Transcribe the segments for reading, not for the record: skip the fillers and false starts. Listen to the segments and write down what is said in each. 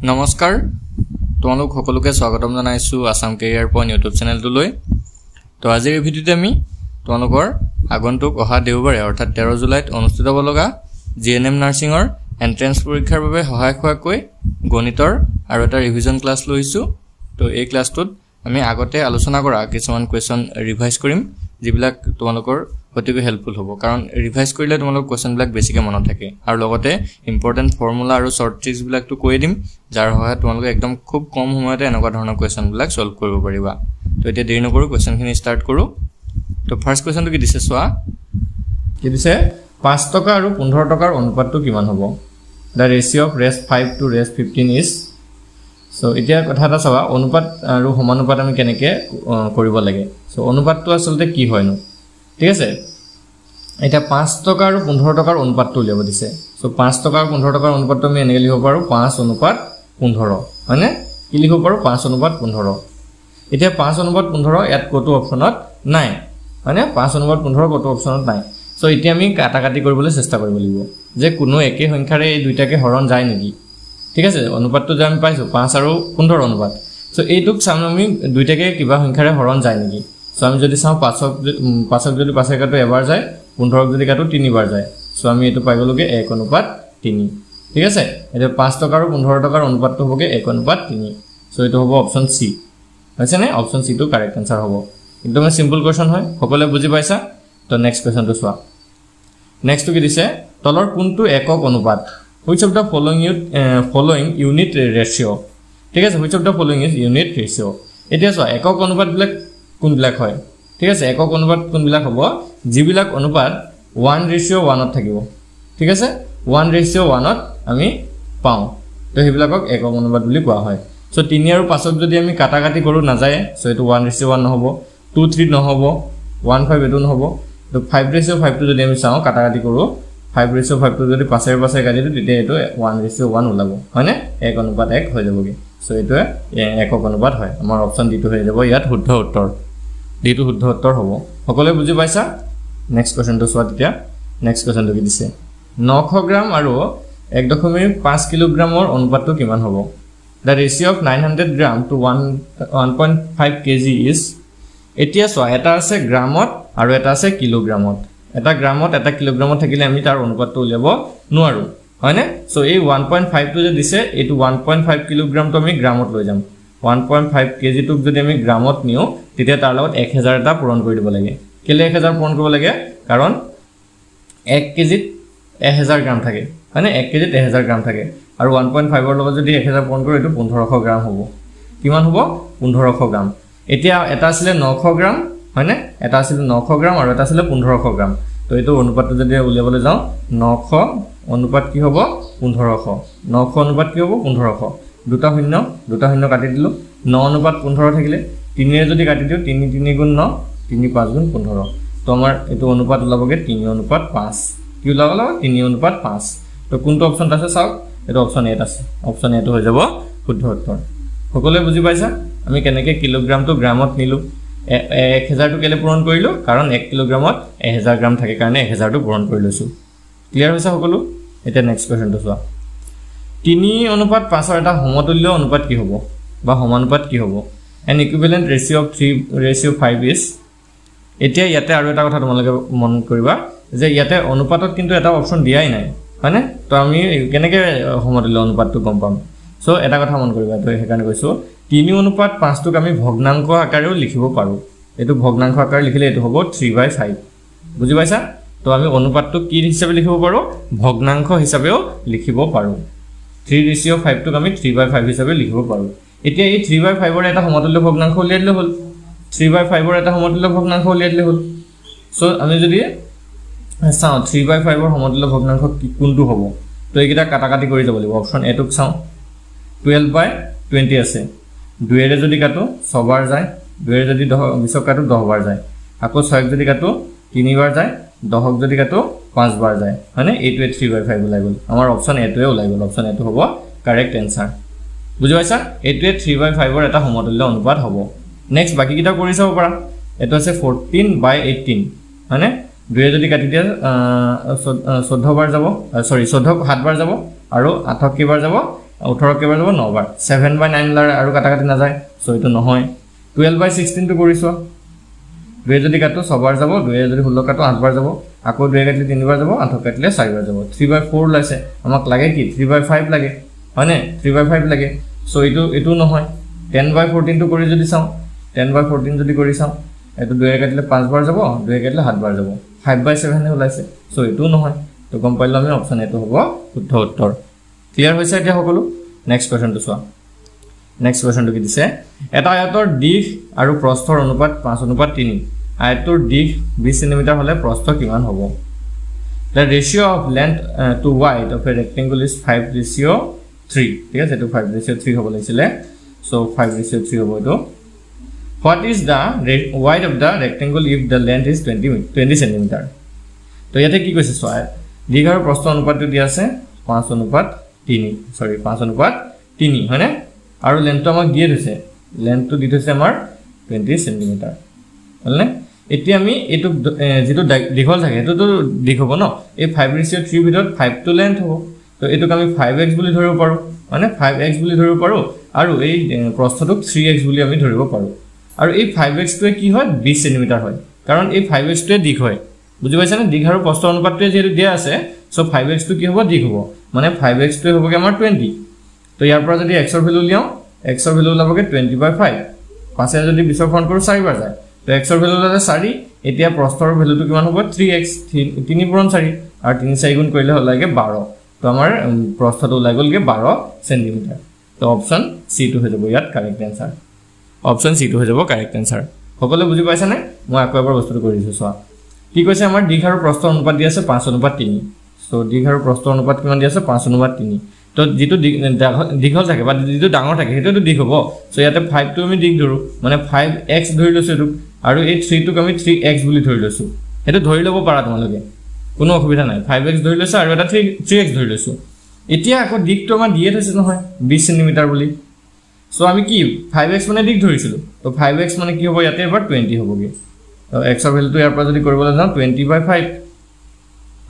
নমস্কাৰ তোমালোক সকলোকে স্বাগতম জনাইছো আসাম কেৰিয়াৰ পইণ্ট ইউটিউব চেনেলটোলৈ তো আজিৰ এই ভিডিঅ'তে আমি তোমালোকৰ আগন্তুক অহা দেওবাৰে অৰ্থাৎ 13 জুলাইত অনুষ্ঠিত হ'ব লগা জিএনএম নাৰ্ছিঙৰ এন্ট্ৰেন্স পৰীক্ষাৰ বাবে সহায়ক হোৱাকৈ গণিতৰ আৰু এটা ৰিভিজন ক্লাছ লৈছো তো এই ক্লাছটোত আমি আগতে আলোচনা কৰা কিছুমান কোৱেশ্চন ৰিভাইজ কৰিম যিবিলাক তোমালোকৰ অতিকৈ হেল্পফুল হ'ব কাৰণ ৰিভাইজ কৰিলে তোমালোকৰ কোৱেশ্চনবিলাক বেছিকৈ মনত থাকে আৰু লগতে ইম্পৰ্টেন্ট ফৰ্মুলা আৰু শৰ্ট ট্ৰিক্স বিলাকটো কৈ দিম যাৰ সহায়ত তোমালোকে একদম খুব কম সময়তে এনেকুৱা ধৰণৰ কোৱেশ্চনবিলাক সলভ কৰিব পাৰিবা তো এতিয়া দেৰি নকৰো কোৱেশ্চনখিনি ষ্টাৰ্ট কৰো তো ফাৰ্স্ট কোৱেশ্চনটো কি দিছে চোৱা কি দিছে 5 টকা আৰু 15 টকাৰ অনুপাতটো কিমান হ'ব the ratio of rest 5 to rest 15 is so এতিয়া কথা এটা চাবা অনুপাত আৰু সমানুপাত আমি কেনেকৈ কৰিব লাগে সো অনুপাতটো আসলতে কি হয়নো ঠিক আছে এটা 5 টকা আৰু 15 টকাৰ অনুপাতটো উলিয়াব দিছে সো 5 টকা আৰু 15 টকাৰ অনুপাতটো আমি এনেকৈ লিখিব পাৰো 5 অনুপাত 15 হয়নে কি লিখিব পাৰো 5 অনুপাত 15 এতিয়া 5 অনুপাত 15 ইয়াত কোটো অপচনত নাই হয়নে 5 অনুপাত 15 কোটো অপচনত নাই সো এতিয়া আমি কাটাকাটি কৰিবলৈ চেষ্টা কৰিব লাগিব যে কোনো একে সংখ্যাৰে এই দুইটাকে হৰণ যায় নেকি ঠিক আছে অনুপাতটো যে আমি পাইছো 5 আৰু 15 অনুপাত সো এইটুক সামনে আমি দুইটাকে কিবা সংখ্যাৰে হৰণ যায় নেকি সো আমি যদি চাও 5ক যদি 5 কাটো এবাৰ যায় 15ক যদি কাটো 3 বাৰ যায় সো আমি এটো পাই গলোগে 1 অনুপাত 3 ঠিক আছে এটা 5 টকা আৰু 15 টকাৰ অনুপাতটো হ'বগে 1 অনুপাত 3 সো এটো হ'ব অপচন সি হৈছে নে অপচন সি টো কাৰেক্ট আনসাৰ হ'ব একদম সিম্পল কোৱেশ্চন হয় সকলোৱে বুজি পাইছা তো নেক্সট কোৱেশ্চনটো চোৱা নেক্সট কি দিছে তলৰ কোনটো একক অনুপাত which of the following unit ratio ঠিক আছে which of the following is unit ratio এতিয়া চোৱা একক অনুপাত বিলাক কোন বিলাক হয় ঠিক আছে একক অনুপাত কোন বিলাক হ'ব যিবিলাক অনুপাত 1:1 ত থাকিব ঠিক আছে 1:1 ত আমি পাওঁ তো হেবিলাকক একক অনুপাত বুলি কোৱা হয় সো 3 আৰু 5ক যদি আমি কাটাকাটি কৰো না যায় সো এটো 1:1 নহব 2:3 নহব 1:5 এটো নহব তো 5:5 টো যদি আমি চাও কাটাকাটি কৰো 5:5 টো যদি 5 এর পাশে কাটি দিও তেতিয়া এটো 1:1 ওলাব হয়নে 1 অনুপাত 1 হৈ যাবগে সো এটো একক অনুপাত হয় আমাৰ অপচন ডি টো হৈ যাব ইয়াত শুদ্ধ উত্তৰ ডি টো শুদ্ধ উত্তৰ হ'ব সকলোৱে বুজি পাইছা নেক্সট কোৱেশ্চনটো চোৱা তেতিয়া নেক্সট কোৱেশ্চনটো কি দিছে 900 গ্ৰাম আৰু 1.5 কিলোগ্ৰামৰ অনুপাতটো কিমান হ'ব the ratio of 900 gram to 1.5 kg is এতিয়া চোৱা এটা আছে গ্ৰামত আৰু এটা আছে কিলোগ্ৰামত এটা গ্ৰামত এটা কিলোগ্ৰামত থাকিলে আমি তাৰ অনুপাতটো উলিয়াব নোৱাৰো হয়নে সো এই 1.5 টো যে দিছে এটো 1.5 কিলোগ্ৰাম তো আমি গ্ৰামত লৈ যাম 1.5 কেজি টোক যদি আমি গ্ৰামত নিও তেতিয়া তাৰ লগত 1000 এটা পূৰণ কৰি দিব লাগে কেলে 1000 পূৰণ কৰিব লাগে কাৰণ 1 কেজিত 1000 গ্ৰাম থাকে মানে 1 কেজিত 1000 গ্ৰাম থাকে আৰু 1.5 ৰ লগত যদি 1000 পূৰণ কৰো এটো 1500 গ্ৰাম হ'ব কিমান হ'ব 1500 গ্ৰাম এতিয়া এটা আছিল 900 গ্ৰাম হয়নে এটা আছিল 900 গ্ৰাম আৰু এটা আছিল 1500 গ্ৰাম তো এটো অনুপাতটো যদি উলিয়াবলৈ যাও 900 অনুপাত কি হ'ব 1500 900 অনুপাত কি হ'ব 1500 দুটা শূন্য কাটি দিলো 9 অনুপাত 15 থাকিলে 3 এ যদি কাটি দিও 3 3 গুণ 9 3 5 গুণ 15 তো আমাৰ এটো অনুপাত ওলাবগে 3 অনুপাত 5 কি ওলাব 3 অনুপাত 5 তো কোনটো অপচন আছে চাওক এটো অপচন এ আছে অপচন এ টো হৈ যাব শুদ্ধ উত্তৰ সকলোৱে বুজি পাইছা আমি কেনেকৈ কিলোগ্ৰামটো গ্ৰামত নিলো 1000 টো কেলে পূৰণ কৰিলো কাৰণ 1 কিলোগ্ৰামত 1000 গ্ৰাম থাকে কাৰণে 1000 টো পূৰণ কৰি লৈছো ক্লিয়াৰ হৈছে সকলো এটা নেক্সট কোৱেশ্চনটো চোৱা 3 অনুপাত 5 ৰ এটা সমতুল্য অনুপাত কি হ'ব বা সমানুপাত কি হ'ব an equivalent ratio of 3:5 is এতিয়া ইয়াতে আৰু এটা কথা তোমালোকে মন কৰিবা যে ইয়াতে অনুপাতত কিন্তু এটা অপচন দিয়াই নাই হয়নে তো আমি কেনেকৈ সমতুল্য অনুপাতটো গম পাম সো এটা কথা মন কৰিবা তো হেকাৰণে কৈছো 3 অনুপাত 5 টোক আমি ভগ্নাংক আকাৰেও লিখিব পাৰো এটো ভগ্নাংক আকাৰে লিখিলে এটো হ'ব 3/5 বুজি পাইছা তো আমি অনুপাতটো কি হিচাপে লিখিব পাৰো ভগ্নাংক হিচাপেও লিখিব পাৰো 3:5 টোক আমি 3/5 হিচাপে লিখিব পাৰো এতিয়া এই 3/5 ৰ এটা সমতুল্য ভগ্নাংক উলিয়াই দিলে হ'ল 3/5 ৰ এটা সমতুল্য ভগ্নাংক উলিয়াই দিলে হ'ল সো আমি যদি চাও 3/5 ৰ সমতুল্য ভগ্নাংক কোনটো হ'ব তো এইকিটা কাটাকাটি কৰি যাব লাগিব অপচন এ টোক চাও 12/20 আছে 2 এৰে যদি কাটো 6 বাৰ যায় 2 এৰে যদি 20 কাটো 10 বাৰ যায় আকৌ 6 যদি কাটো 3 বাৰ যায় 10ক যদি কাটো 5 বাৰ যায় মানে এইটোৱে 3/5 ওলাই গল আমাৰ অপচন এটোৱে ওলাই গল অপচন এটো হ'ব কাৰেক্ট আনসাৰ বুজি পাইছা এটোৱে 3/5 ৰ এটা সমতুল্য অনুপাত হ'ব নেক্সট বাকি কিটা কৰি চাব পাৰা এটো আছে 14/18 মানে 2 যদি কাটি দিয়া 14 বাৰ যাব সৰি 14 7 বাৰ যাব আৰু 8 কি বাৰ যাব 18 কেইবাৰ যাব 9 বাৰ 7/9 লাৰ আৰু কাটা কাটি না যায় সো এটো নহয় 12/16 টো কৰিছো 2 যদি কাটো 6 বাৰ যাব 2 যদি 16 কাটো 8 বাৰ যাব আকৌ 2 কাটিলে 3 বাৰ যাব 8 কাটিলে 4 বাৰ যাব 3/4 লাইছে আমাক লাগে কি 3/5 লাগে হয়নে 3/5 লাগে সো এটো নহয় 10/14 টো কৰি যদি চাও 10/14 যদি কৰি চাও এটো 2 কাটিলে 5 বাৰ যাব 2 কাটিলে 7 বাৰ যাব 5/7 হে ওলাইছে সো এটো নহয় তো গম পাইলো আমি অপচন এটো হ'ব শুদ্ধ উত্তৰ ক্লিয়াৰ হৈছে এতিয়া সকলো নেক্সট কোৱেশ্চনটো চোৱা নেক্সট কোৱেশ্চনটো কি দিছে এটা আয়তৰ দিশ আৰু প্ৰস্থৰ অনুপাত 5:3 আয়তৰ দিশ 20 সেমি হলে প্ৰস্থ কিমান হ'ব the ratio of length to width of a rectangle is 5:3 ঠিক আছে এটো 5:3 হ'ব লাগিছিলে so 5:3 হ'ব এটো what is the width of the rectangle if the length is 20 cm তো ইয়াতে কি কৈছে চোৱা দিশ আৰু প্ৰস্থ অনুপাতটো দিয়া আছে 5:3 হয়নে আৰু লেন্থটো আমাক দিয়ে দিছে লেন্থটো দি দিছে আমাৰ 20 cm হলনে এতিয়া আমি এটো যেটো দীঘল থাকে এটো দীঘ হ'ব ন এই 5:3 ভিতৰত 5 টো লেন্থ হ'ব তো এটোক আমি 5x বুলি ধৰিব পাৰো মানে 5x বুলি ধৰিব পাৰো আৰু এই প্ৰস্থটোক 3x বুলি আমি ধৰিব পাৰো আৰু এই 5x টোৱে কি হয় 20 cm হয় কাৰণ এই 5x টোৱে দীঘ হয় বুজি পাইছা না দীঘ আৰু প্ৰস্থ অনুপাতটো যেটো দিয়া আছে সো 5x টো কি হ'ব দীঘ হ'ব মানে 5x টোৱে হ'বগে আমাৰ 20 তো ইয়াৰ পৰা যদি x ৰ ভ্যালু লিয়াও x ৰ ভ্যালু লাবগে 20/5 পাছে যদি 20 ফোন কৰো 4 বাৰ যায় তো x ৰ ভ্যালু লালে 4 এতিয়া প্ৰস্থৰ ভ্যালুটো কিমান হ'ব 3x 3 * 4 আৰু 3 4 গুণ কৰিলে হলাগে 12 তো আমাৰ প্ৰস্থটো ওলাই গলগে 12 cm তো অপচন সি টো হৈ যাব ইয়াত কারেক্ট आंसर অপচন সি টো হৈ যাব কারেক্ট आंसर সকলে বুজি পাইছা নে মই আকৌ এবাৰ বস্তুটো কৰি দিছো চোৱা কি কৈছে আমাৰ দিশ আৰু প্ৰস্থ অনুপাত দি আছে 5:3 সো দিশ আৰু প্ৰস্থ অনুপাত কিমান দি আছে 5:3 তো যেটো দীঘল থাকে বা যেটো ডাঙৰ থাকে হেটো দিশ হ'ব সো ইয়াতে 5 টো আমি দিশ ধৰু মানে 5x ধৰি লৈছো এটো আৰু এই 3 টোক আমি 3x বুলি ধৰি লৈছো হেটো ধৰি লব পাৰা তোমালোকে কোনো অসুবিধা নাই 5x ধৰি লৈছো আৰু এটা 3x ধৰি লৈছো এতিয়া আকৌ দিশটো আমাৰ দিয়ে থৈছে নহয় 20 cm বুলি সো আমি কি 5x মানে দিশ ধৰিছিলো তো 5x মানে কি হ'ব ইয়াতে এবাৰ 20 হ'বগে তো x ৰ ভ্যালুটো ইয়াৰ পৰা যদি কৰিবলৈ যাও 20/5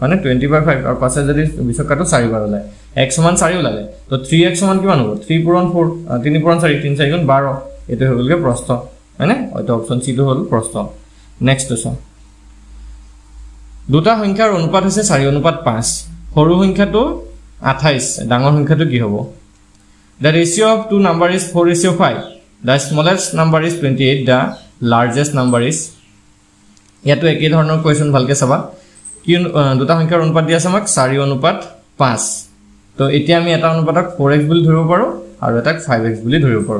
মানে 20/5 আৰু পাছে যদি 20 কাটো 4 বাৰ ওলাই x সমান 4 ওলালে তো 3x সমান কিমান হ'ব 3 * 4 3 * 4 3 4 গুণ 12 এটো হৈ গলগে প্ৰস্থ মানে এটা অপচন সি টো হল প্ৰস্থ নেক্সট আছে দুটা সংখ্যাৰ অনুপাত হৈছে 4:5 সৰু সংখ্যাটো 28 ডাঙৰ সংখ্যাটো কি হ'ব the ratio of two number is 4:5 the smallest number is 28 the largest number is ইয়াতো একে ধৰণৰ কোৱেশ্চন ভালকে চাবা কি দুটা সংখ্যাৰ অনুপাত দিয়া আছে আমাক 4:5 তো এতিয়া আমি এটা অনুপাতক 4x বুলি ধৰিব পাৰো আৰু এটাক 5x বুলি ধৰিব পাৰো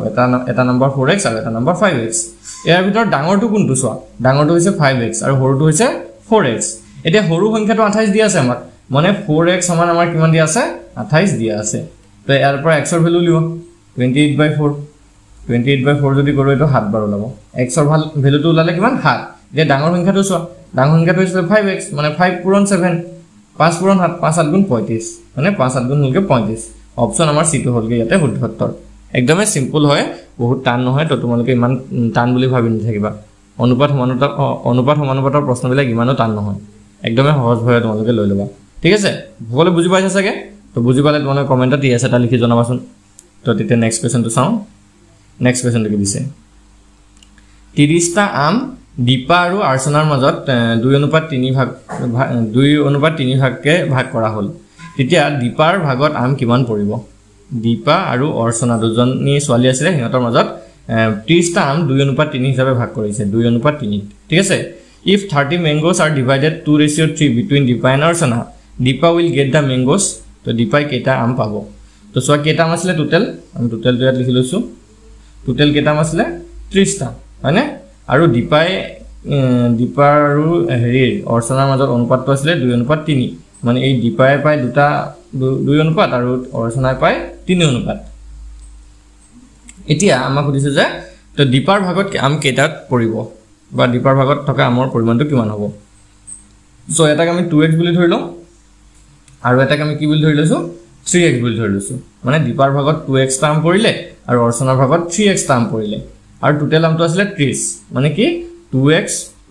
এটা নম্বৰ 4x আৰু এটা নম্বৰ 5x ইয়াৰ ভিতৰত ডাঙৰটো কোনটো চোৱা ডাঙৰটো হৈছে 5x আৰু সৰুটো হৈছে 4x এতিয়া সৰু সংখ্যাটো 28 দিয়া আছে আমাক মানে 4x সমান আমাৰ কিমান দিয়া আছে 28 দিয়া আছে তো ইয়াৰ পৰা x ৰ ভ্যালু লিও 28/4 যদি কৰো এটো 7 বাৰ ওলাব x ৰ ভ্যালুটো ওলালে কিমান 7 যে ডাঙৰ সংখ্যাটো চোৱা ডাঙৰ সংখ্যাটো হৈছে 5x মানে 5 * 7 5 * 7 5 7 গুণ 35 মানে 5 7 গুণ হলগে 35 অপচন আমাৰ সি টো হলগে ইয়াতে শুদ্ধ উত্তৰ একদমই সিম্পল হয় বহুত টান নহয় তো তোমালোকে ইমান টান বুলি ভাবি নথাকিবা অনুপাত সমানুপাতৰ প্ৰশ্নবিলাক ইমানো টান নহয় একদমই সহজ হয় তোমালোকে লৈ লবা ঠিক আছে সকলো বুজি পাইছা চাগে তো বুজি পালে তোমালোকে কমেন্টত ইয়েস এটা লিখি জনাবাচোন তো তেতিয়া নেক্সট কোৱেশ্চনটো চাও নেক্সট কোৱেশ্চনটো কি দিছে 30 টা আম দীপা আৰু আৰ্চনাৰ মাজত 2:3 ভাগকে ভাগ কৰা হল তেতিয়া দীপাৰ ভাগত আম কিমান পৰিব দীপা আৰু অৰ্চনা দুজনী ছোৱালী আছিল হিহঁতৰ মাজত 30 টা আম 2:3 হিচাপে ভাগ কৰিছে 2:3 ঠিক আছে if 30 mangoes are divided 2:3 between Deepa and Archana Deepa will get the mangoes তো দীপাই কেটা আম পাব তো সোয়া কেটা আম আসলে টোটাল আমি টোটাল দুয়াত লিখি লৈছো টোটাল কেটা আম আসলে 30 টা হয়নে আৰু দীপাৰ আৰু হেৰি অৰ্চনাৰ মাজত অনুপাতটো আছিল 2:3 মানে এই দীপাই পায় দুটা 2 অনুপাত আৰু অৰ্চনাই পায় 3 অনুপাত এতিয়া আমাক সুধিছে যে তো দীপাৰ ভাগত আম কেটাত পৰিব বা দীপাৰ ভাগত থকা আমৰ পৰিমাণটো কিমান হ'ব সো এটাক আমি 2x বুলি ধৰি লওঁ আৰু এটাক আমি কি বুলি ধৰি লৈছো 3x বুলি ধৰি লৈছো মানে দীপাৰ ভাগত 2x আম পৰিলে আৰু অৰ্চনাৰ ভাগত 3x আম পৰিলে আৰু টোটাল আমটো আছিল 30 মানে কি 2x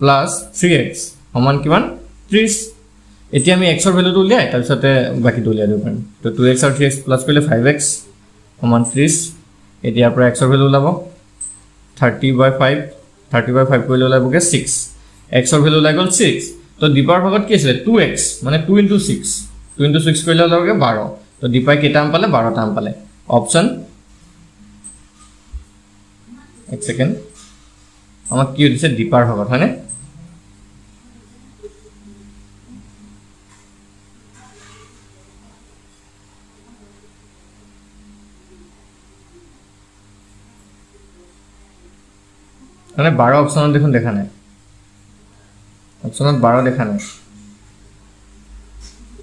+ 3x সমান কিমান 30 এতিয়া আমি x ৰ ভ্যালুটো উলিয়াই তাৰ পিছতে বাকিটো উলিয়াই দিব পাৰিম তো 2x আৰু 3x প্লাস কৰিলে 5x 29 এতিয়াৰ পৰা x ৰ ভ্যালু ওলাব 30/5 30/5 কৰিলে ওলাবগে 6 x ৰ ভ্যালু ওলাই গল 6 তো দীপাৰ ভাগত কি আছিল 2x মানে 2 * 6 2 * 6 কৰিলে ওলাবগে 12 তো দীপাই কেইটা পালে 12টা পালে অপচন এক সেকেন্ড আমাক কি দিছে দীপাৰ ভাগত হয়নে মানে 12 অপশনত দেখুন দেখা নাই অপশনত 12 দেখা নাই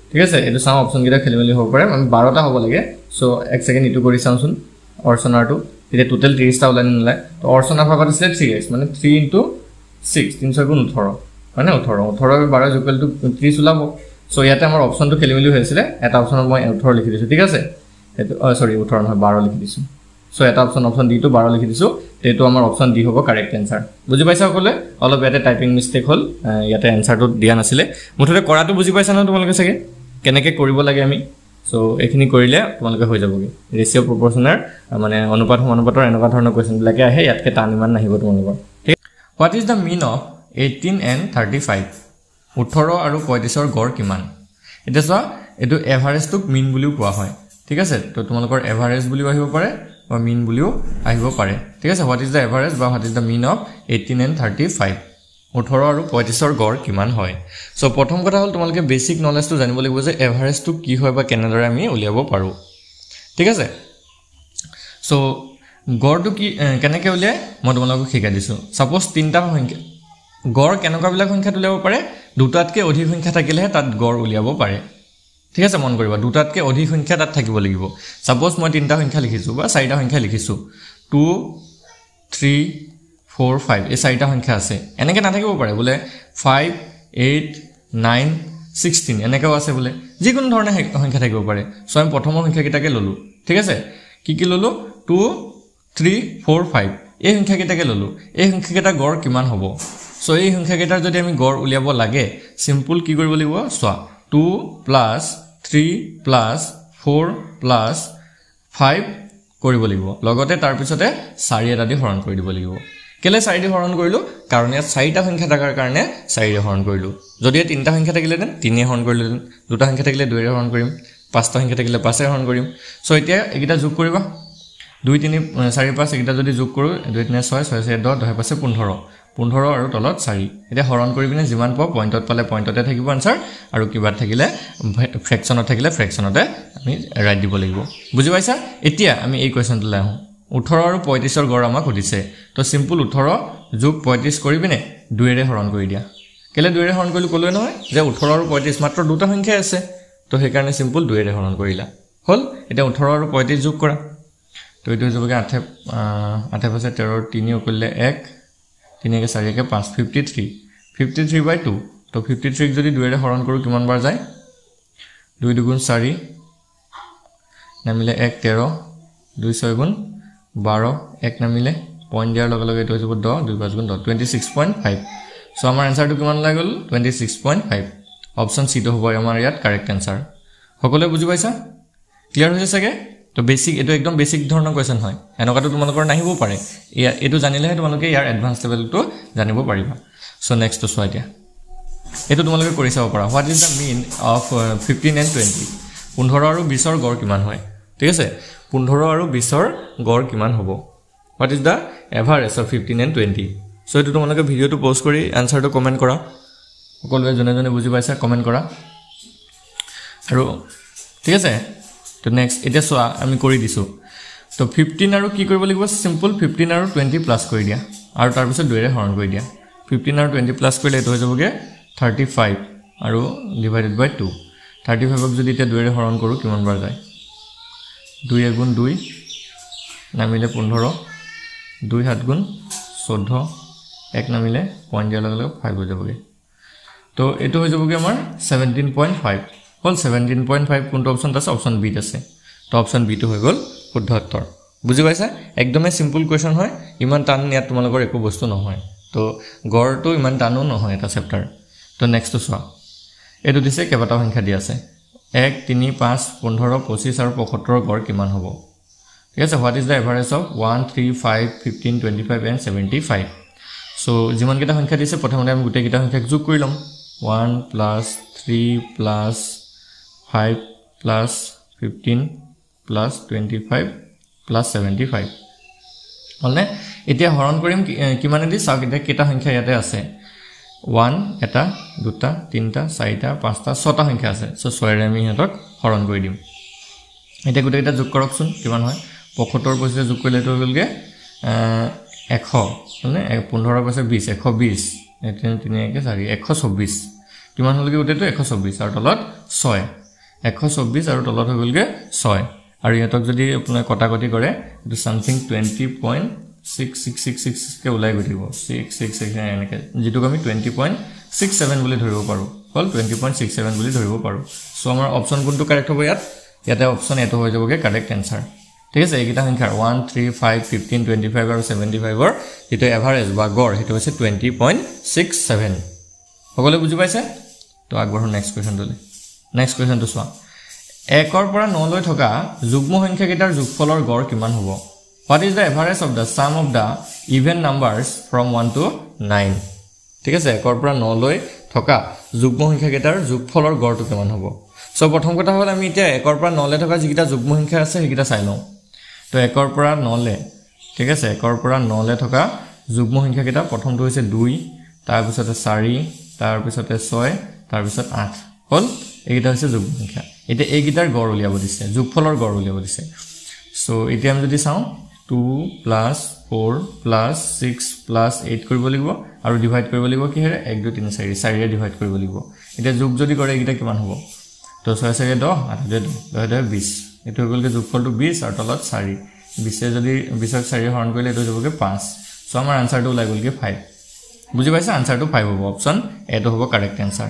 ঠিক আছে এটো সাম অপশন গিটা খেলিমেলি হ'ব পাৰে আমি 12টা হ'ব লাগে সো এক সেকেন্ড ইটো কৰি চাওঁচোন অৰ্চনাৰটো এটা টোটাল 30টা ওলাই নিলে তো অৰ্চনাৰ ভাগত আছে 3x মানে 3 * 6 3 * 18 মানে 18 18 12 = 30 ওলাব সো ইয়াতে আমাৰ অপশনটো খেলিমেলি হৈছিল এটা অপশনত মই 18 লিখি দিছো ঠিক আছে এটো সৰি 18 নহয় 12 লিখি দিছো সো এটা অপশন ডি টু 12 লিখি দিছো তেটো আমাৰ অপশন ডি হ'ব কারেক্ট आंसर বুজি পাইছা সকলে অলপ ইয়াতে টাইপিং মিস্টেক হল ইয়াতে आंसरটো দিয়া নাছিলে মুঠতে কৰাটো বুজি পাইছা ন তোমালোকে সকে কেনেকৈ কৰিব লাগে আমি সো এখিনি কৰিলে তোমালোকে হৈ যাবগে ৰেশিও প্ৰপৰ্শনাল মানে অনুপাত সমানুপাতৰ এনেকুৱা ধৰণৰ কোৱেশ্চন বিলাকে আহে ইয়াতকে টান ইমান নাহিব তোমালোকৰ ঠিক what is the mean of 18 and 35 18 আৰু 35 ৰ গড় কিমান এটা চোৱা এটো এভাৰেজটোক মিন বুলিও কোৱা হয় ঠিক আছে তো তোমালোকৰ এভাৰেজ বুলিও আহিব পাৰে বা মিন বুলিও আহিব পাৰে ঠিক আছে হোৱাট ইজ দা এভাৰেজ বা what is the mean of 18 and 35 18 আৰু 35 ৰ গড় কিমান হয় সো প্ৰথম কথা হল তোমালোকে বেসিক নলেজটো জানিব লাগিব যে এভাৰেজটো কি হয় বা কেনেদৰে আমি উলিয়াব পাৰো ঠিক আছে সো গড়টো কি কেনেকৈ উলিয়াই মই তোমালোকক শিকাই দিছো সাপোজ তিনটা সংখ্যা গড় কেনেকুৱা বিলাক সংখ্যা উলিয়াব পাৰে দুটাতকৈ অধিক সংখ্যা থাকিলেহে তাত গড় উলিয়াব পাৰে ঠিক আছে মন কৰিবা দুটাতকৈ অধিক সংখ্যা তাত থাকিব লাগিব সাপোজ মই তিনটা সংখ্যা লিখিছো বা চাৰিটা সংখ্যা লিখিছো 2 3 4 5 এই চাৰিটা সংখ্যা আছে এনেকৈ নাথাকিব পাৰে বোলে 5 8 9 16 এনেকৈ আছে বোলে যিকোনো ধৰণৰ সংখ্যা থাকিব পাৰে সো আমি প্ৰথমৰ সংখ্যা কিটাকে ললো ঠিক আছে কি ললো 2 3 4 5 এই সংখ্যা কিটাকে ললো এই সংখ্যা কিটা গড় কিমান হ'ব সো এই সংখ্যা কিটাৰ যদি আমি গড় উলিয়াব লাগে সিম্পল কি কৰিব লাগিব সো 2 + 3 + 4 + 5 কৰিব লাগিব লগতে তাৰ পিছতে 4 এটা দি হৰণ কৰি দিব লাগিব কেলে 4 দি হৰণ কৰিলো কাৰণ ইয়াত 4টা সংখ্যা থাকাৰ কাৰণে 4 দি হৰণ কৰিলো যদি তিনটা সংখ্যা থাকিলেতেন 3 এ হৰণ কৰিলো দুটা সংখ্যা থাকিলে 2 এ হৰণ কৰিম পাঁচটা সংখ্যা থাকিলে 5 এ হৰণ কৰিম সো এতিয়া একিটা যোগ কৰিবা 2 3 4 5 একিটা যদি যোগ কৰো 2 3 6 6 4 10 10 5 15 15 আৰু তলত 4 এটা হৰণ কৰি পিনে যিমান পাও পইণ্টত পালে পইণ্টতে থাকিব आंसर আৰু কিবা থাকিলে ফ্ৰেকশনত থাকিলে ফ্ৰেকশনতে আমি ৰাইট দিব লাগিব বুজি পাইছা এতিয়া আমি এই কোৱেশ্চনটো লাই আহো 18 আৰু 35 ৰ গড় আমাক সুধিছে তো সিম্পল 18 যোগ 35 কৰি পিনে 2 এৰে হৰণ কৰি দিয়া কেলে 2 এৰে হৰণ কৰিলো কলৈ নহয় যে 18 আৰু 35 মাত্ৰ দুটা সংখ্যা আছে তো সেই কাৰণে সিম্পল 2 এৰে হৰণ কৰিলা হল এটা 18 আৰু 35 যোগ কৰা তো এইটো যাবগে 8 8 পাছে 13 3 কৰিলে 1 3 কে 4 কে 5 53 53/2 তো 53 যদি 2 এৰে হৰণ কৰো কিমান বাৰ যায় 2 2 গুণ 4 নামিলে 1 13 2 6 গুণ 12 1 নামিলে পইণ্ট দিয়াৰ লগে লগে এটো হৈ যাব 10 2 5 গুণ 10 26.5 সো আমাৰ आंसरটো কিমান লাই গল 26.5 অপচন সি টো হ'ব আমাৰ ইয়াত কাৰেক্ট आंसर সকলোৱে বুজি পাইছা ক্লিয়াৰ হৈছে সকে তো বেসিক এটো একদম বেসিক ধৰণৰ কোৱেশ্চন হয় এনেকুৱাটো তোমালোকৰ নাহিব পাৰে এটো জানিলেহে তোমালোকে ইয়াৰ এডভান্স লেভেলটো জানিব পাৰিবা সো নেক্সট তো সোয়া দিয়া এটো তোমালোকে কৰি চাব পাৰা what is the mean of 15 and 20 15 আৰু 20 ৰ গড় কিমান হয় ঠিক আছে 15 আৰু 20 ৰ গড় কিমান হ'ব what is the average of 15 and 20 so এটো তোমালোকে ভিডিওটো পোষ্ট কৰি आंसरটো কমেন্ট কৰা সকলোৱে জনে জনে বুজি পাইছা কমেন্ট কৰা আৰু ঠিক আছে তো নেক্সট এটা সোয়া আমি কৰি দিছো তো 15 আৰু কি কৰিব লাগিব সিম্পল 15 আৰু 20 প্লাস কৰি দিয়া আৰু তাৰ পিছত 2 এৰে হৰণ কৰি দিয়া 15 আৰু 20 প্লাস কৰিলে এটো হৈ যাবগে 35 আৰু ডিভাইডেড বাই 2 35ক যদি এটা 2 এৰে হৰণ কৰো কিমান বাৰ যায় 2 গুণ 2 নামিলে 15 2 7 গুণ 14 1 নামিলে পইণ্ট দিয়াৰ লগে লগে 5 হৈ যাবগে তো এটো হৈ যাবগে আমাৰ 17.5 হল 17.5 কোনটো অপশন আছে অপশন বি আছে তো অপশন বি টো হৈ গল শুদ্ধ উত্তৰ বুজি পাইছা একদমে সিম্পল কোৱেশ্চন হয় ইমান টান ইয়াত তোমালোকৰ একো বস্তু নহয় তো গড়টো ইমান টানো নহয় এটা চেপ্টাৰ তো নেক্সট তো সোয়া এটো দিছে কেইবাটা সংখ্যা দি আছে 1 3 5 15 25 আৰু 75 গড় কিমান হ'ব ঠিক আছে what is the average of 1 3 5 15 25 and 75 so যিমান কেইটা সংখ্যা দিছে প্ৰথমতে আমি গোটেই কেইটা সংখ্যাক যোগ কৰি লম 1 plus 3 plus 5 plus 15 plus 25 plus 75 হলনে এতিয়া হৰণ কৰিম কিমানে দি চাওক এতিয়া কেইটা সংখ্যা ইয়াতে আছে 1 এটা দুটা তিনটা চাৰিটা পাঁচটা ছটা সংখ্যা আছে সো 6 ৰে আমি হেতক হৰণ কৰি দিম এটা গোটেই এটা যোগ কৰকচোন কিমান হয় 75 পইচা যোগ কৰিলে তো গলগে 100 মানে 15 পইচা 20 120 এতে 3 কে 4 124 কিমান হলগে উটেটো 124 আৰু তলত 6 124 আৰু তলত হৈ গলগে 6 আৰু ইয়াতক যদি আপুনি কটাকটি কৰে এটো সামথিং 20.6666 কে ওলাই গঠিব 666 এনেকে যেটো আমি 20.67 বুলি ধৰিব পাৰো হল 20.67 বুলি ধৰিব পাৰো সো আমাৰ অপচন কোনটো কাৰেক্ট হ'ব ইয়াতে অপচন এটো হৈ যাবগে কাৰেক্ট আনসাৰ ঠিক আছে এইটা সংখ্যা 1 3 5 15 25 আৰু 75 ৰ যেটো এভাৰেজ বা গড় হেটো হৈছে 20.67 সকলে বুজি পাইছে তো আগবঢ়ো নেক্সট কোৱেশ্চন তো চোৱা 1 ৰ পৰা 9 লৈ থকা যুগ্ম সংখ্যা কেইটাৰ যোগফলৰ গড় কিমান হ'ব What is the average of the sum of the even numbers from 1 to 9 ঠিক আছে 1 ৰ পৰা 9 লৈ থকা যুগ্ম সংখ্যা কেইটাৰ যোগফলৰ গড়টো কিমান হ'ব সো প্ৰথম কথা হ'ল আমি এতিয়া 1 ৰ পৰা 9 লৈ থকা যিকিটা যুগ্ম সংখ্যা আছে সেইকিটা চাই লওঁ তো 1 ৰ পৰা 9 লৈ ঠিক আছে 1 ৰ পৰা 9 লৈ থকা যুগ্ম সংখ্যা কেইটা প্ৰথমটো হৈছে 2 তাৰ পিছতে 4 তাৰ পিছতে 6 তাৰ পিছত 8 হল এইকিটা হৈছে যুগ্ম সংখ্যা এটা এইকিটাৰ গড় উলিয়াব দিছে যোগফলৰ গড় উলিয়াব দিছে সো এতিয়া আমি যদি চাওঁ 2 plus 4 plus 6 plus 8 কৰিব লাগিব আৰু ডিভাইড কৰিব লাগিব কি হেৰে 1 2 3 4 4 ৰে ডিভাইড কৰিব লাগিব এটা যোগ যদি কৰে এইটা কিমান হ'ব তো 6 6 10 8 10 10 20 এটো গলকে যোগফলটো 20 আৰু তলত 4 20 এ যদি 20 ক 4 হৰণ কৰিলে এটো হ'বগে 5 সো আমাৰ আনসাৰটো ওলাই গলকে 5 বুজি পাইছা আনসাৰটো 5 হ'ব অপচন এটো হ'ব কাৰেক্ট আনসাৰ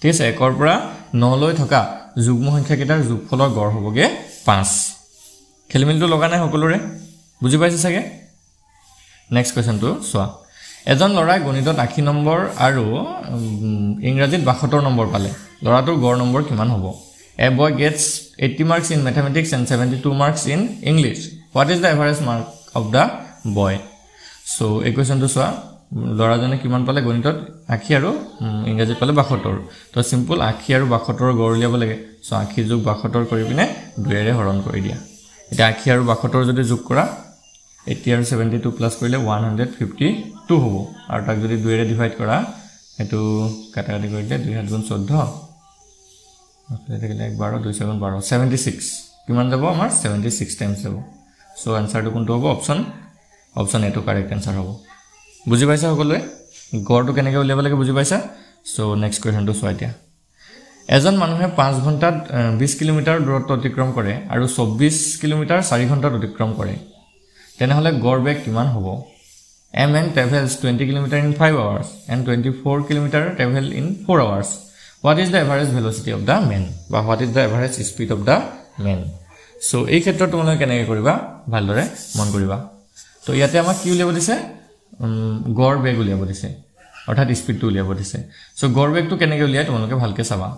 ঠিক আছে 1 ৰ পৰা 9 লৈ থকা যুগ্ম সংখ্যা কেইটাৰ যোগফলৰ গড় হ'বগে 5 খেলিমেলিটো লগা নাই সকলোৰে বুজি পাইছে সাগে নেক্সট কোৱেশ্চন তো সোৱা এজন লৰাই গণিতত 80 নম্বৰ আৰু ইংৰাজীত 72 নম্বৰ পালে লৰাটোৰ গড় নম্বৰ কিমান হ'ব A boy gets 80 marks in mathematics and 72 marks in English what is the average mark of the boy so এই কোৱেশ্চন তো সোৱা লৰাজনে কিমান পালে গণিতত 80 আৰু ইংৰাজীত পালে 72 তো সিম্পল 80 আৰু 72 গড় উলিয়াব লাগে সো 80 যোগ 72 কৰি পিনে 2 ৰে হৰণ কৰি দিয়া এটা 80 আৰু 72 যদি যোগ কৰা 80 আৰু 72 প্লাস কৰিলে 152 হ'ব আৰু তাক যদি 2 ৰে ডিভাইড কৰা এটো কাটাকাটি কৰিলে 2 7 গুণ 14 আপলে থাকিলে 12 2 7 12 76 কিমান যাব আমাৰ 76 টাইমছ যাব সো আনসাৰটো কোনটো হ'ব অপচন এটো কাৰেক্ট আনসাৰ হ'ব বুজি পাইছা সকলোৱে গড়টো কেনেকৈ উলিয়াব লাগে বুজি পাইছা সো নেক্সট কোৱেশ্চনটো চোৱা এতিয়া এজন মানুহে 5 ঘণ্টাত 20 কিলোমিটাৰ দূৰত্ব অতিক্ৰম কৰে আৰু 24 কিলোমিটাৰ 4 ঘণ্টাত অতিক্ৰম কৰে তেনেহলে গড় বেগ কিমান হ'ব a man travels 20 km in 5 hours and 24 km travel in 4 hours what is the average velocity of the man বা what is the average speed of the man so এই ক্ষেত্ৰত তোমালোকে কেনেকৈ কৰিবা ভালদৰে মন কৰিবা তো ইয়াতে আমাক কি উলিয়াব দিছে গড় বেগ উলিয়াব দিছে অৰ্থাৎ স্পিডটো উলিয়াব দিছে সো গড় বেগটো কেনেকৈ উলিয়াই তোমালোকে ভালকে চাবা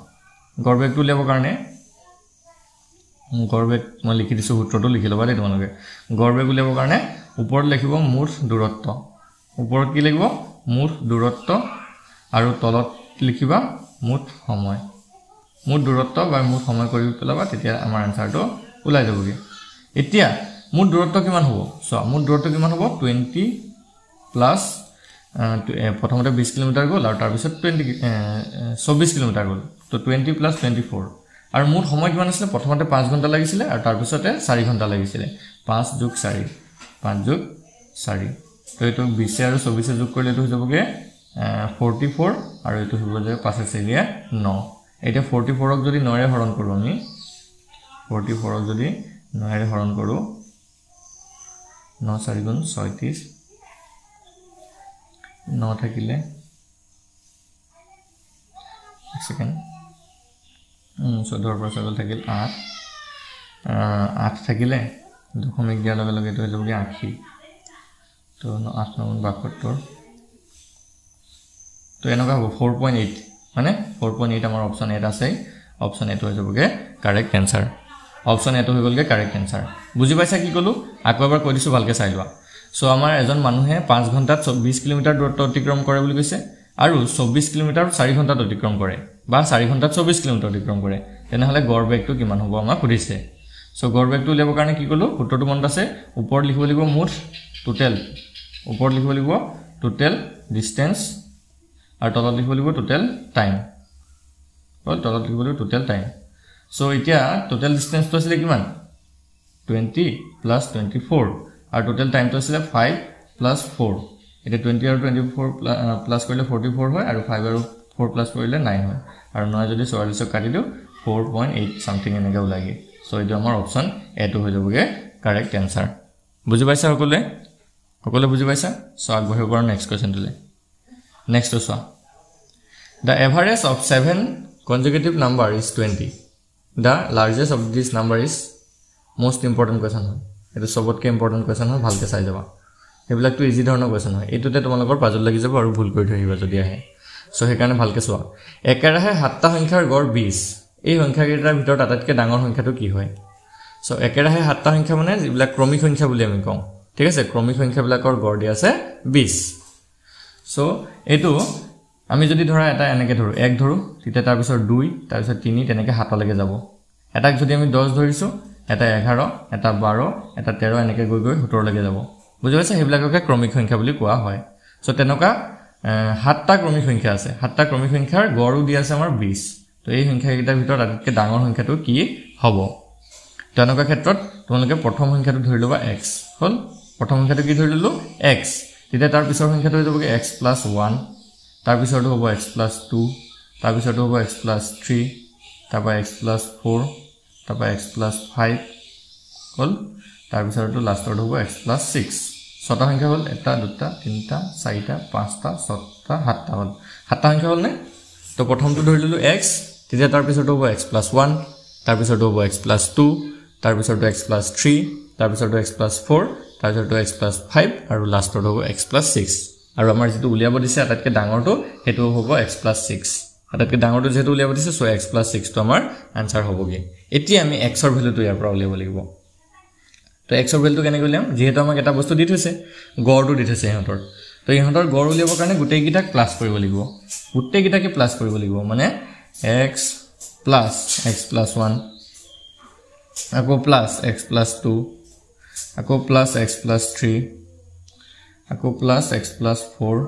গড় বেগটো উলিয়াবৰ কাৰণে গড় বেগ মই লিখি দিছো সূত্ৰটো লিখি লবা দেই তোমালোকে গড় বেগ উলিয়াবৰ কাৰণে ওপৰত লিখিব মুঠ দূৰত্ব ওপৰত কি লিখিব মুঠ দূৰত্ব আৰু তলত লিখিবা মুঠ সময় মুঠ দূৰত্ব বা মুঠ সময় কৰি পেলাবা তেতিয়া আমাৰ আনসাৰটো ওলাই যাবগে এতিয়া মুঠ দূৰত্ব কিমান হ'ব সো মুঠ দূৰত্ব কিমান হ'ব 20 প্লাস প্ৰথমতে 20 কিলোমিটাৰ গ'ল আৰু তাৰ পিছত 24 কিলোমিটাৰ গ'ল তো 20 প্লাস 24 আৰু মুঠ সময় কিমান আছিল প্ৰথমতে 5 ঘণ্টা লাগিছিল আৰু তাৰ পিছতে 4 ঘণ্টা লাগিছিল 5 যোগ 4 5 যোগ 4 তো এটো 20 আৰু 24 যোগ কৰিলে এটো হৈ যাবগে 44 আৰু এটো হ'ব যে 5 4 9 এটা 44 ক যদি 9 ৰে হৰণ কৰো আমি 44 ক যদি 9 ৰে হৰণ কৰো 9 4 গুণ 36 9 থাকিলে এক সেকেন্ড 14 পৰা 7 থাকিল 8 8 থাকিলে দশমিক দিয়া লগে লগে এটো হৈ যাবগে 80 তো 8 9 72 তো এনেকা হ'ব 4.8 মানে 4.8 আমাৰ অপচন এটা আছে অপচন এটো হৈ যাবগে কাৰেক্ট আনসাৰ অপশন এটো হৈ গলগে কাৰেক্ট आंसर বুজি পাইছা কি কলো আকৌ এবাৰ কৈ দিছো ভালকে চাই লোৱা সো আমাৰ এজন মানুহে 5 ঘণ্টাত 20 কিলোমিটাৰ দূৰত্ব অতিক্ৰম কৰে বুলি কৈছে আৰু 24 কিলোমিটাৰ 4 ঘণ্টাত অতিক্ৰম কৰে বা 4 ঘণ্টাত 24 কিলোমিটাৰ অতিক্ৰম কৰে তেনেহলে গড় বেগটো কিমান হ'ব আমাক সুধিছে সো গড় বেগটো উলিয়াবৰ কাৰণে কি কলো সূত্ৰটো মনত আছে ওপৰত লিখিব লাগিব মুঠ টোটাল ওপৰত লিখিব লাগিব টোটাল ডিসটেন্স আৰু তলত লিখিব লাগিব টোটাল টাইম তলত লিখিব লাগিব টোটাল টাইম সো এতিয়া টোটাল ডিসটেন্স তো আছিল কিমান 20 plus 24 আৰু টোটাল টাইম তো আছিল 5 plus 4 এটা 20 আৰু 24 প্লাস কৰিলে 44 হয় আৰু 5 আৰু 4 প্লাস কৰিলে 9 হয় আৰু 9 যদি 44 কাটি দিও 4.8 সামথিং এনেকা ওলাগে সো এটা আমাৰ অপচন এ টো হৈ যাবগে কাৰেক্ট आंसर বুজি পাইছা সকলে বুজি পাইছা সো আগবঢ়াব পৰা নেক্সট কোৱেশ্চন তুলে নেক্সট চোৱা the average of 7 consecutive number is 20 the largest of this number is most important question হয় এটা সবতকে ইম্পৰ্টেন্ট কোৱেশ্চন হয় ভালকে চাই যাবা এবিলাক তো ইজি ধৰণৰ কোৱেশ্চন হয় এটোতে তোমালোকৰ পাজল লাগি যাব আৰু ভুল কৰি থৈবা যদি আহে সো হেকাৰণে ভালকে চোৱা একেৰাহে 7টা সংখ্যাৰ গড় 20 এই সংখ্যাকেইটাৰ ভিতৰত আটাইতকৈ ডাঙৰ সংখ্যাটো কি হয় সো একেৰাহে 7টা সংখ্যা মানে যিবিলাক ক্ৰমিক সংখ্যা বুলি আমি কওঁ ঠিক আছে ক্ৰমিক সংখ্যাবিলাকৰ গড় দি আছে 20 সো এটো আমি যদি ধৰা এটা এনেকে ধৰো 1 ধৰো তেতিয়া তাৰ পিছত 2 তাৰ পিছত 3 তেনেকে 7 লৈকে যাব এটাক যদি আমি 10 ধৰিছো এটা 11 এটা 12 এটা 13 এনেকে গৈ গৈ 17 লৈকে যাব বুজি পাইছা হেবিলাককে ক্ৰমিক সংখ্যা বুলি কোৱা হয় সো তেনেকা 7টা ক্ৰমিক সংখ্যা আছে 7টা ক্ৰমিক সংখ্যাৰ গড় দি আছে আমাৰ 20 তো এই সংখ্যাকেইটাৰ ভিতৰত আটাইতকৈ ডাঙৰ সংখ্যাটো কি হ'ব তেনেকা ক্ষেত্ৰত তোমালোকে প্ৰথম সংখ্যাটো ধৰি লবা x হল প্ৰথম সংখ্যাটো কি ধৰি ললো x তেতিয়া তাৰ পিছৰ সংখ্যাটো হৈ যাবগে x + 1 তাৰ পিছৰটো হ'ব x + 2 তাৰ পিছৰটো হ'ব x + 3 তাৰপা x + 4 তাৰপা x + 5 হল তাৰ পিছৰটো লাষ্টৰটো হ'ব x + 6 ছটা সংখ্যা হল এটা দুটা তিনটা চাৰিটা পাঁচটা ছটা সাতটা হল সাতটা সংখ্যা হল নে তো প্ৰথমটো ধৰি ললো x তেতিয়া তাৰ পিছৰটো হ'ব x + 1 তাৰ পিছৰটো হ'ব x + 2 তাৰ পিছৰটো x + 3 তাৰ পিছৰটো x + 4 তাৰ পিছৰটো x + 5 আৰু লাষ্টৰটো হ'ব x + 6 আৰু আমাৰ যেটো উলিয়াব দিছে আটাইতকৈ ডাঙৰটো হেতু হ'ব x + 6 আটাইতকৈ ডাঙৰটো যেটো উলিয়াব দিছে সো x + 6 টো আমাৰ आंसर হ'বগে এতিয়া আমি x ৰ ভ্যালুটো ইয়াৰ পৰা উলিয়াব লাগিব তো x ৰ ভ্যালুটো কেনেকৈ উলিয়াম যেহেতু আমাক এটা বস্তু দি থৈছে গড়টো দি থৈছে ইহঁতৰ তো ইহঁতৰ গড় উলিয়াবৰ কাৰণে গোটেইকিটাক প্লাস কৰিব লাগিব গোটেইকিটাকে প্লাস কৰিব লাগিব মানে x + 1 আকৌ প্লাস x + 2 আকৌ প্লাস x + 3 আকৌ plus x + 4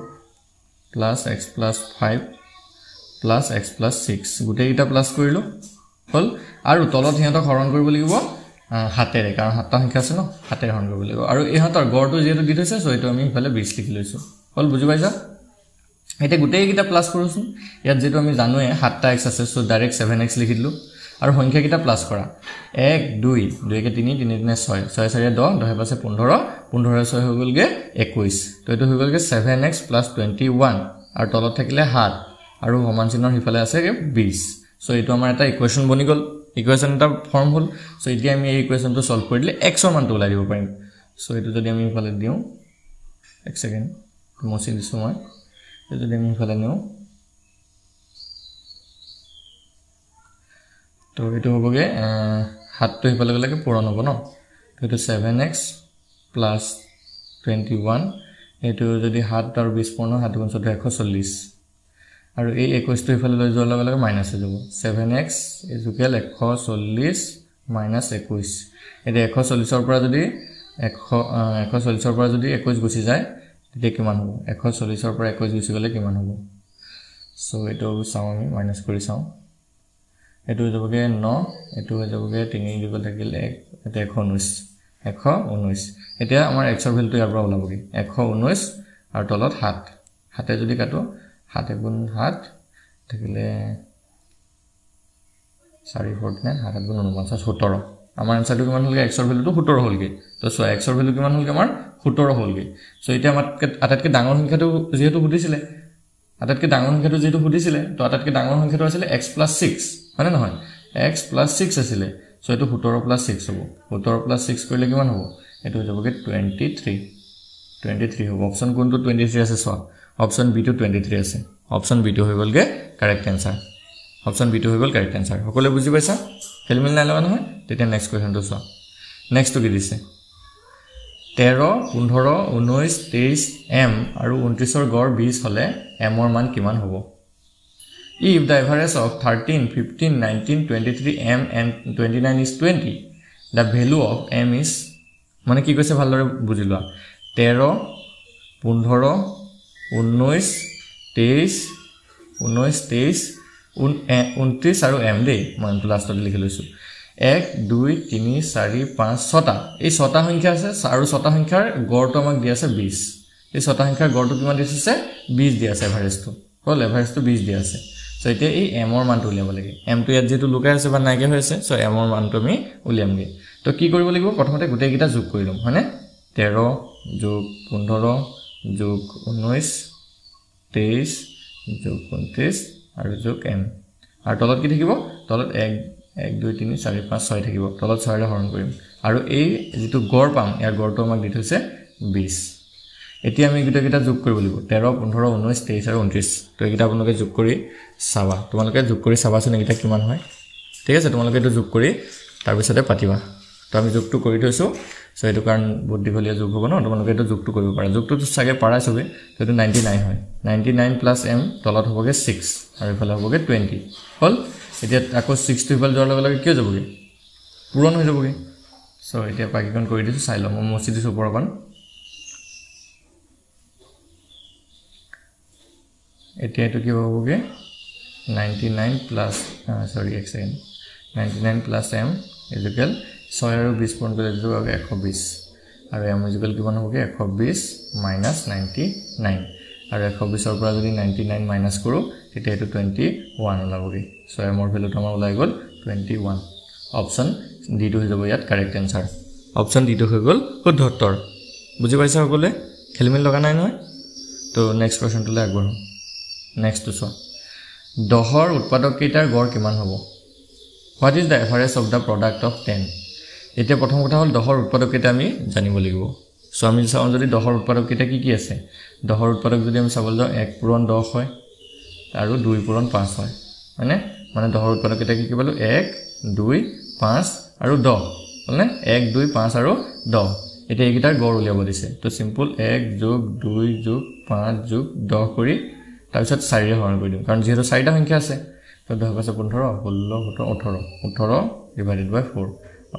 plus x + 5 plus x + 6 গোটেইকিটা প্লাস কৰিলো হল আৰু তলত হিহঁতক হৰণ কৰিব লাগিব হাতেৰে কাৰণ হাতটা সংখ্যা আছে ন হাতেৰে হৰণ কৰিব লাগিব আৰু ইহঁতৰ গড়টো যেটো দি থৈছে সো এটো আমি ইফালে 20 লিখি লৈছো হল বুজি পাইছা এটা গোটেইকিটা প্লাস কৰোছো ইয়াত যেটো আমি জানোৱে 7টা x আছে সো ডাইৰেক্ট 7x লিখি দিলো আৰু সংখ্যাকিটা প্লাস কৰা 1 2 2 কে 3 3 3 6 6 4 10 10 পাছে 15 15 6 হৈ গলগে 21 তো এটো হৈ গলগে 7x + 21 আৰু তলত থাকিলে 7 আৰু সমান চিহ্নৰ হিফালে আছে 20 সো এটো আমাৰ এটা ইকুৱেচন বনি গল ইকুৱেচন এটা ফৰ্ম হল সো এতিয়া আমি এই ইকুৱেচনটো সলভ কৰি দিলে x ৰ মানটো ওলাই দিব পাৰিম সো এটো যদি আমি হিফালে দিও এক সেকেন্ড মচি দিছো মই এটো যদি আমি হিফালে নিও তো এটো হ'বগে 7 টো হিফালে গলে পূৰণ হ'ব ন তো এটো 7x + 21 এটো যদি 7 আৰু 20 পূৰণ 7 × 7 140 আৰু এই 21 টো ইফালে লৈ যোৱাৰ লগে লগে মাইনাস হৈ যাব 7x = 140 - 21 এটা 140 ৰ পৰা যদি 140 ৰ পৰা যদি 21 গুচি যায় তেতিয়া কিমান হ'ব 140 ৰ পৰা 21 গুচি গলে কিমান হ'ব সো এটো চাও আমি মাইনাস কৰি চাও এটো হৈ যাবগে 9 এটো হৈ যাবগে 3 দিব থাকিলে 1 এটা 119 এতিয়া আমাৰ x ৰ ভ্যালুটো ইয়াৰ পৰা ওলাবগে 119 আৰু তলত 7 হাতে যদি কাটো 7 × 7 থাকিলে 4 49 7 × 49 17 আমাৰ आंसरটো কিমান হলগে x ৰ ভ্যালুটো 17 হলগে তো সো x ৰ ভ্যালু কিমান হলগে আমাৰ 17 হলগে সো এতিয়া আমাৰ আটাইতকৈ ডাঙৰ সংখ্যাটো যেহেতু সুধিছিলে আটাইতকৈ ডাঙৰ সংখ্যাটো যেহেতু সুধিছিলে তো আটাইতকৈ ডাঙৰ সংখ্যাটো আছিল x + 6 মানে নহয় x + 6 আছিল সো এটো 17 + 6 হ'ব 17 + 6 কৰিলে কিমান হ'ব এটো হৈ যাবগে 23 হ'ব অপচন কোনটো 23 আছে সো অপচন বি টো 23 আছে অপচন বি টো হৈ গলগে কারেক্ট आंसर অপচন বি টো হৈ গল কারেক্ট आंसर সকলে বুজি পাইছা খেলমিল নাই লগা নহয় তেতিয়া নেক্সট কোৱেশ্যনটো চোৱা নেক্সটটো কি দিছে 13 15 19 23 m আৰু 29 ৰ গড় 20 হলে m ৰ মান কিমান হ'ব if the average of 13 15 19 23 m and 29 is 20 the value of m is মানে কি কৈছে ভালদৰে বুজি লোৱা 13 15 19 23 29 আৰু m দেই মই লাষ্টত লিখি লৈছো 1 2 3 4 5 6টা এই 6টা সংখ্যা আছে আৰু 6টা সংখ্যাৰ গড়টো আমাক দিয়া আছে 20 এই 6টা সংখ্যাৰ গড়টো কিমান দিছে 20 দিয়া আছে এভাৰেজটো হল এভাৰেজটো 20 দিয়া আছে সো এতিয়া এই m ৰ মানটো উলিয়াব লাগে m টো ইয়াত যেটো লুকাই আছে বা নাইকে হৈ আছে সো m ৰ মানটো আমি উলিয়ামগে তো কি কৰিব লাগিব প্ৰথমতে গোটেই কিটা যোগ কৰি লম হয়নে 13 যোগ 15 যোগ 19 23 যোগ 29 আৰু যোগ m আৰু তলত কি থাকিব তলত 1 2 3 4 5 6 থাকিব তলত 6 ৰে হৰণ কৰিম আৰু এই যেটো গড় পাম ইয়াৰ গড়টো আমাক দি থৈছে 20 এতিয়া আমি গোটেই কিটা যোগ কৰিব লাগিব 13 15 19 23 আৰু 29 তো এইকিটা আপোনালোকে যোগ কৰি চাবা তোমালোকে যোগ কৰি চাবাচোন এইকিটা কিমান হয় ঠিক আছে তোমালোকে এটো যোগ কৰি তাৰ পিছতে পাতিবা তো আমি যোগটো কৰি থৈছো সো এটো কাৰণ বহুত দীঘলীয়া যোগ হ'ব ন তোমালোকে এটো যোগটো কৰিব পাৰা যোগটো চাগে পাৰা সবে তো এটো 99 হয় 99 প্লাস m তলত হ'বগে 6 আৰু ইফালে হ'বগে 20 হল এতিয়া আকৌ 6 টো ইফালে যোৱাৰ লগে লগে কি হৈ যাবগে পূৰণ হৈ যাবগে সো এতিয়া পাকিকন কৰি দিছো চাই লম মই মচি দিছো ওপৰখন এতিয়া এটো কি হ'বগে 99 প্লাস সৰি এক সেকেন্ড 99 প্লাস m ইকুয়াল 6 আৰু 20 পূৰণ কৰিলে যোগ হ'ব 120 আৰু m ইকুয়াল কিমান হ'বগে 120 মাইনাস 99 আৰু 120 ৰ পৰা যদি 99 মাইনাস কৰো তেতিয়া এটো 21 ওলাবগে সো m ৰ ভ্যালুটো আমাৰ ওলাই গল 21 অপচন ডি টো হৈ যাব ইয়াত কাৰেক্ট আনসাৰ অপচন ডি টো হৈ গল শুদ্ধ উত্তৰ বুজি পাইছা সকলে খেলমিল লগা নাই নহয় তো নেক্সট কোৱেশ্চনটোলৈ আগবঢ়ো নেক্সট তো চোৱা 10 ৰ উৎপাদক কেইটাৰ গড় কিমান হ'ব What is the average of the product of 10 এতিয়া প্ৰথম কথা হল 10 ৰ উৎপাদক কেইটা আমি জানিব লাগিব সো আমি চাও যদি 10 ৰ উৎপাদক কেইটা কি আছে 10 ৰ উৎপাদক যদি আমি চাবলৈ যাও 1 পূৰণ 10 হয় আৰু 2 পূৰণ 5 হয় মানে 10 ৰ উৎপাদক কেইটা কি পালো 1 2 5 আৰু 10 হলনে 1 2 5 আৰু 10 এতিয়া এইকেইটাৰ গড় উলিয়াব দিছে তো সিম্পল 1 যোগ 2 যোগ 5 যোগ 10 কৰি তাৰপিছত 4 ৰে হৰণ কৰি দিম কাৰণ যেহেতু 4টা সংখ্যা আছে তো 10 পাছে 15 16 17 18 ডিভাইডেড বাই 4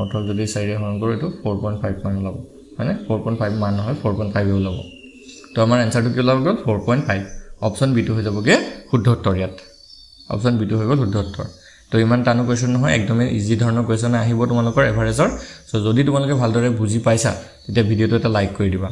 18 যদি 4 ৰে হৰণ কৰো এটো 4.5 মান ওলাব মানে 4.5 মান নহয় 4.5 এ ওলাব তো আমাৰ আনসাৰটো কি ওলাব গল 4.5 অপচন বি টো হৈ যাবগে শুদ্ধ উত্তৰ ইয়াত অপচন বি টো হৈ গল শুদ্ধ উত্তৰ তো ইমান টানো কোৱেশ্চন নহয় একদমে ইজি ধৰণৰ কোৱেশ্চন আহিব তোমালোকৰ এভাৰেজৰ সো যদি তোমালোকে ভালদৰে বুজি পাইছা তেতিয়া ভিডিওটো এটা লাইক কৰি দিবা